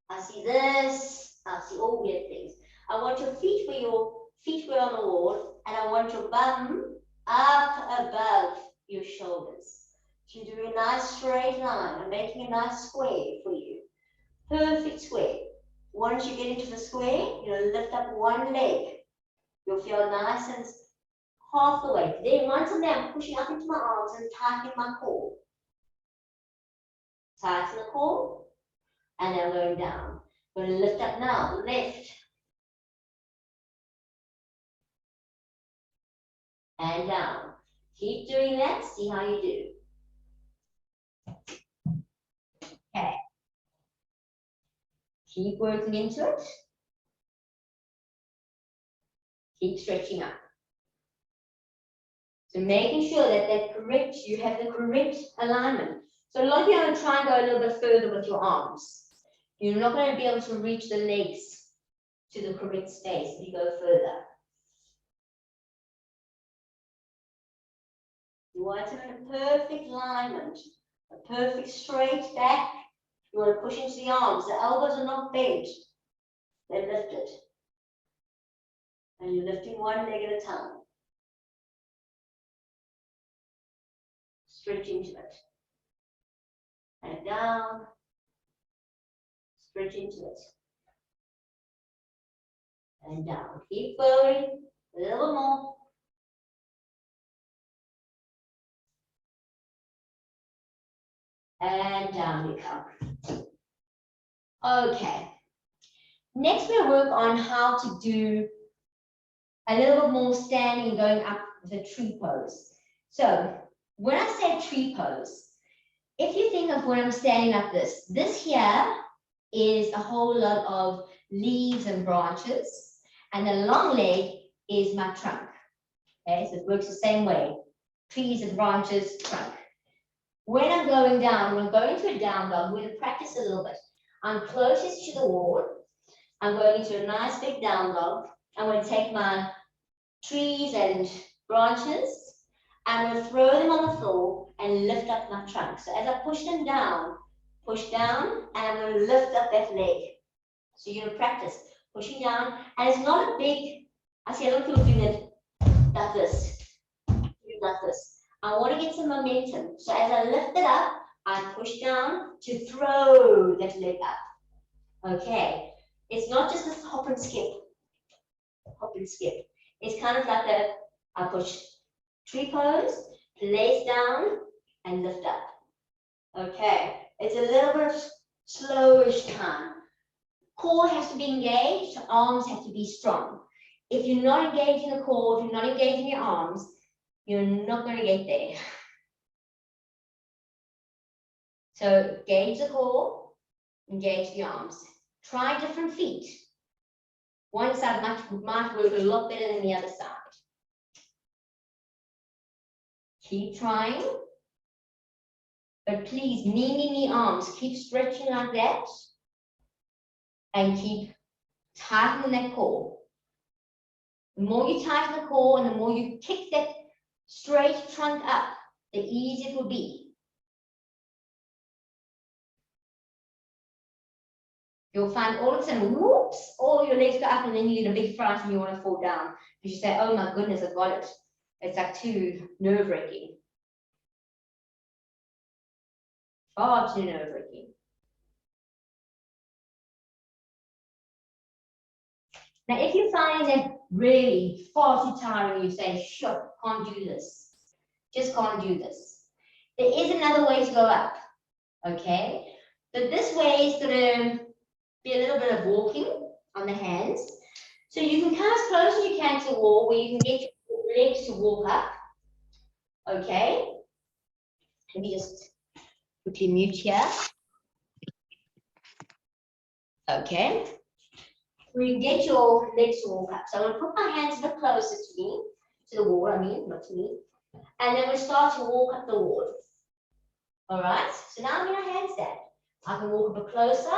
I see this. I see all weird things. I want your feet where on the wall, and I want your bum up above your shoulders. So you're doing a nice straight line. I'm making a nice square for you. Perfect square. Once you get into the square, you'll lift up one leg. You'll feel nice and half the way. Then once I'm there, I'm pushing up into my arms and tightening my core. Tighten the core, and then I'm going down. I'm going to lift up now, left. And down. Keep doing that, see how you do. Okay. Keep working into it. Keep stretching up. So making sure that you have the correct alignment. So a lot of you are going to try and go a little bit further with your arms. You're not going to be able to reach the legs to the correct space if you go further. You want to have a perfect alignment, a perfect straight back. You want to push into the arms. The elbows are not bent. They're lifted. And you're lifting one leg at a time. Stretch into it. And down. Stretch into it. And down. Keep going. A little more. And down we come. Okay. Next we'll work on how to do a little bit more standing, going up the tree pose. So when I say tree pose, if you think of when I'm standing like this here is a whole lot of leaves and branches, and the long leg is my trunk. Okay, so it works the same way. Trees and branches, trunk. When I'm going down, when I'm going to a down dog, we're going to practice a little bit. I'm closest to the wall. I'm going into a nice big down dog. I'm going to take my trees and branches. I'm going to throw them on the floor and lift up my trunk. So as I push them down, push down, and I'm going to lift up that leg. So you're going to practice pushing down. And it's not a big, I see a lot of people doing it like this. Like this. I want to get some momentum. So as I lift it up, I push down to throw that leg up. Okay. It's not just this hop and skip. Hop and skip. It's kind of like I push tree pose, place down, and lift up. Okay. It's a little bit slowish time. Core has to be engaged, arms have to be strong. If you're not engaging the core, if you're not engaging your arms, you're not going to get there. So engage the core, engage the arms. Try different feet. One side might work a lot better than the other side. Keep trying. But please, knee, arms. Keep stretching like that. And keep tightening that core. The more you tighten the core and the more you kick that straight trunk up, the easier it will be. You'll find all of a sudden, whoops, all your legs go up and then you get a big fright and you want to fall down. Because you say, oh my goodness, I've got it. It's like too nerve-wracking. Far too nerve-wracking. Now, if you find it really far too tiring, you say, sure, can't do this. Just can't do this. There is another way to go up, okay? But this way is going to be a little bit of walking on the hands. So you can come as close as you can to the wall where you can get your legs to walk up, okay? Let me just quickly mute here. Okay. We can get your legs to walk up. So I'm going to put my hands a bit closer to me, to the wall, not to me. And then we start to walk up the wall. All right, so now I'm in a handstand. I can walk a bit closer,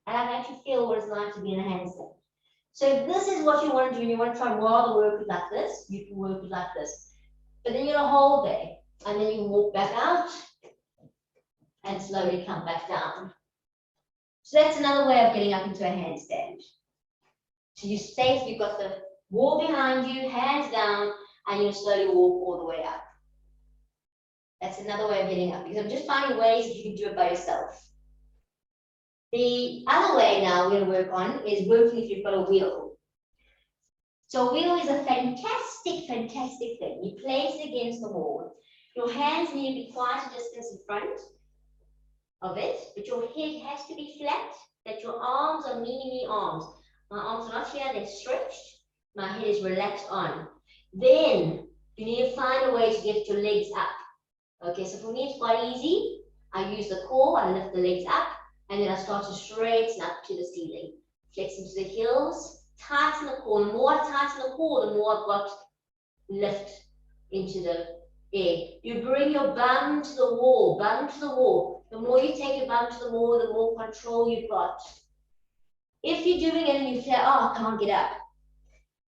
and I can actually feel what it's like to be in a handstand. So if this is what you want to do, and you want to try and rather work it like this, you can work it like this. But then you're going to hold there, and then you can walk back out, and slowly come back down. So that's another way of getting up into a handstand. So you stay, you've got the wall behind you, hands down, and you slowly walk all the way up. That's another way of getting up, because I'm just finding ways that you can do it by yourself. The other way now we're going to work on is working if you've got a wheel. So a wheel is a fantastic, fantastic thing. You place it against the wall. Your hands need to be quite a distance in front of it, but your head has to be flat, that your arms are mini arms. My arms are not here, they're stretched. My head is relaxed on. Then you need to find a way to get your legs up. Okay, so for me it's quite easy. I use the core, I lift the legs up, and then I start to straighten up to the ceiling. Flex into the heels, tighten the core. The more I tighten the core, the more I've got lift into the air. You bring your bum to the wall, bum to the wall. The more you take your bum to the wall, the more control you've got. If you're doing it and you feel, oh, I can't get up,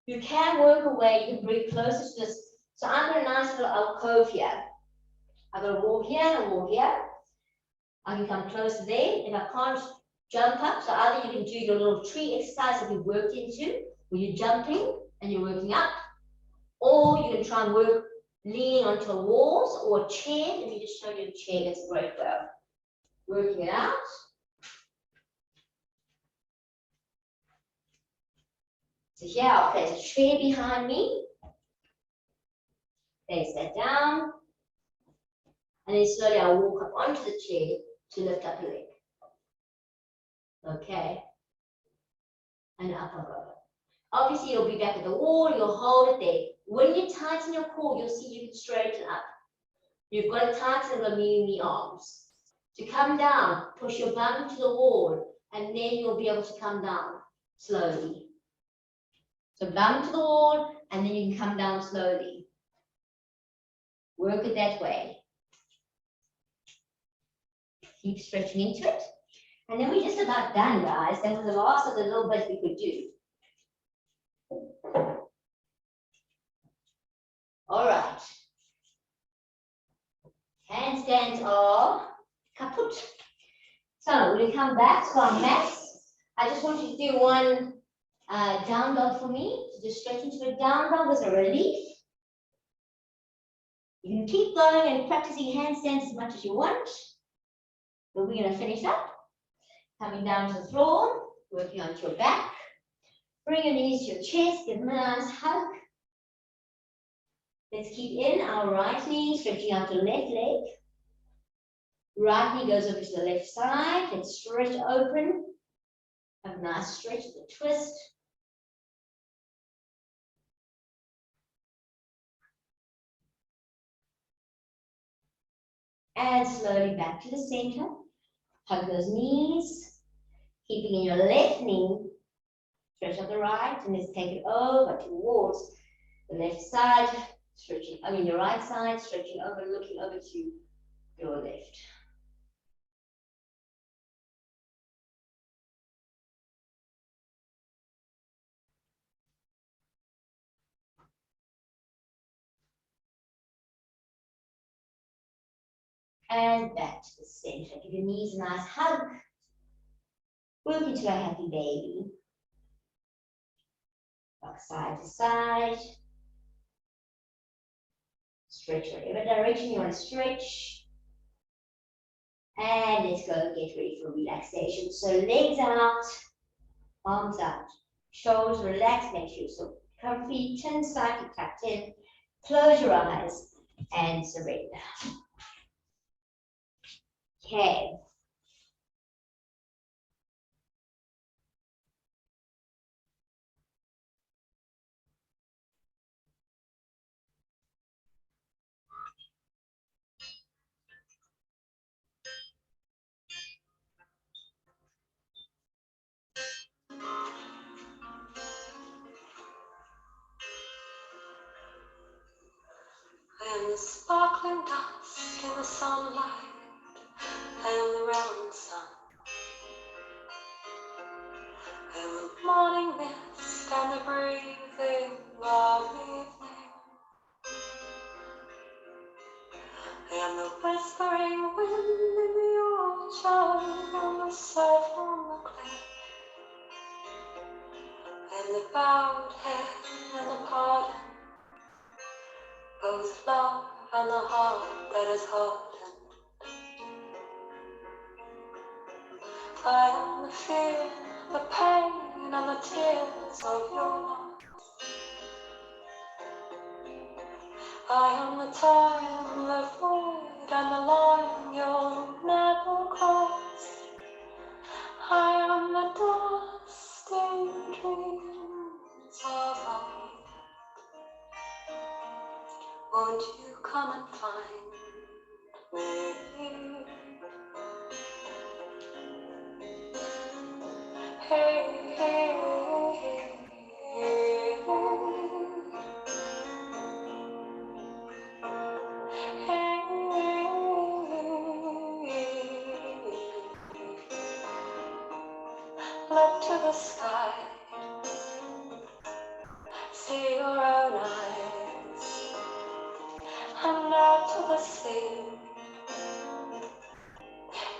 you can work away, you can bring closer to this. So I'm in a nice little alcove here. I've got a wall here and a wall here. I can come closer there. If I can't jump up, so either you can do your little tree exercise that we worked into, where you're jumping and you're working up, or you can try and work leaning onto walls or a chair. Let me just show you the chair. That's a great way of working it out. So here I'll place a chair behind me. Place that down. And then slowly I'll walk up onto the chair to lift up a leg. Okay. And up I go. Obviously you'll be back at the wall, you'll hold it there. When you tighten your core, you'll see you can straighten up. You've got to tighten the mini arms. To come down, push your bum to the wall, and then you'll be able to come down slowly. So bum to the wall, and then you can come down slowly. Work it that way. Keep stretching into it. And then we're just about done, guys. That was the last of the little bit we could do. All right. Handstands are kaput. So we'll come back to our mats. I just want you to do one down dog for me. So just stretch into a down dog as a relief. You can keep going and practicing handstands as much as you want. But we're going to finish up. Coming down to the floor, working onto your back. Bring your knees to your chest, give them a nice hug. Let's keep in our right knee, stretching out your left leg. Right knee goes over to the left side. Let's stretch open. Have a nice stretch of the twist. And slowly back to the center. Hug those knees. Keeping in your left knee. Stretch out the right, and let's take it over towards the left side. Stretching, your right side, stretching over, looking over to your left. And back to the center. Give your knees a nice hug. Work into a happy baby. Rock side to side. Stretch whatever direction you want to stretch. And let's go get ready for relaxation. So legs out, arms out, shoulders relaxed, make sure you're so comfy, chin slightly tucked in. Close your eyes and surrender. Okay. And the sparkling dust in the sunlight mist and the breathing of evening, and the whispering wind in the orchard, and the surf on the cliff, and the bowed head and the pardon, both love and the heart that is hardened. I am the fear, the pain, and the tears of your love. I am the time, the void, and the line you'll never cross. I am the dusty dreams of old. Won't you come and find me? Hey, hey, hey, look to the sky, see your own eyes, and out to the sea,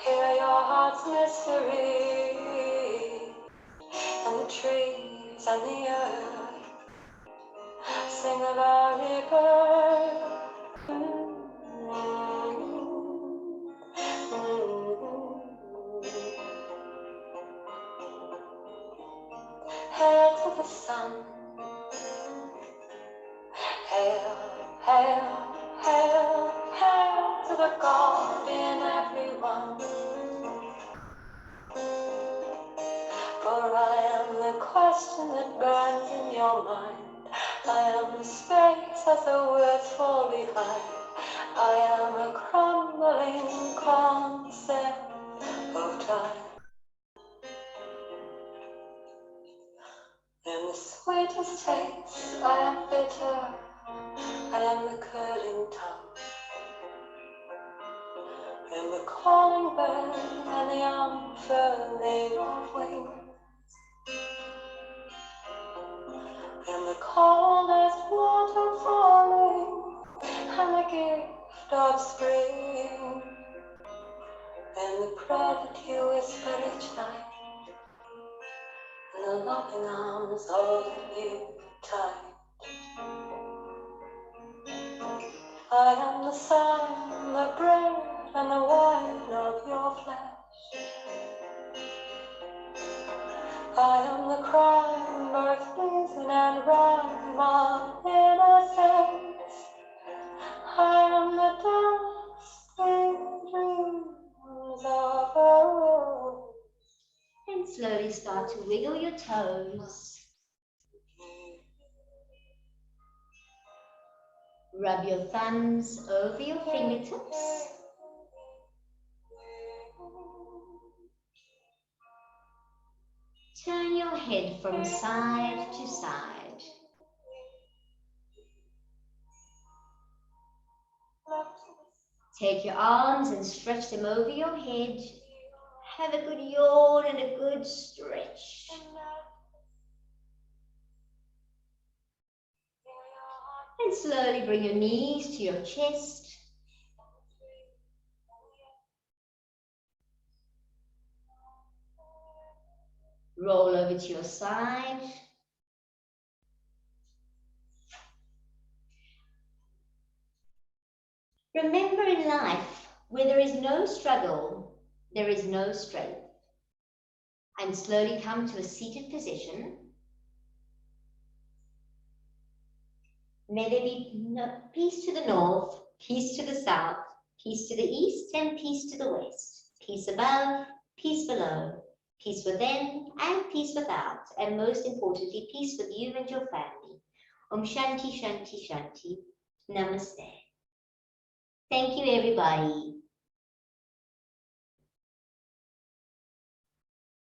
hear your heart's mystery, and the trees and the earth sing about it, bird. Hail to the sun, hail, hail, hail, hail to the God in everyone. For I am the question that burns in your mind. I am the space as the words fall behind. I am a crumbling concept of time. In the sweetest taste, I am bitter. I am the curling tongue. In the calling bird and the unfurling of wings. In the coldest water falling and the gift of spring. In the prayer that you whisper each night. And the loving arms holding you tight. I am the sun, the bread, and the wine of your flesh. I am the crime, birth, reason, and rhyme of innocence. I am the dusty dreams of old. And slowly start to wiggle your toes. Rub your thumbs over your fingertips. Turn your head from side to side. Take your arms and stretch them over your head. Have a good yawn and a good stretch. And slowly bring your knees to your chest. Roll over to your side. Remember, in life, where there is no struggle, there is no strength. And slowly come to a seated position. May there be peace to the north, peace to the south, peace to the east, and peace to the west. Peace above, peace below, peace within and peace without, and most importantly, peace with you and your family. Om Shanti, Shanti, Shanti. Namaste. Thank you, everybody.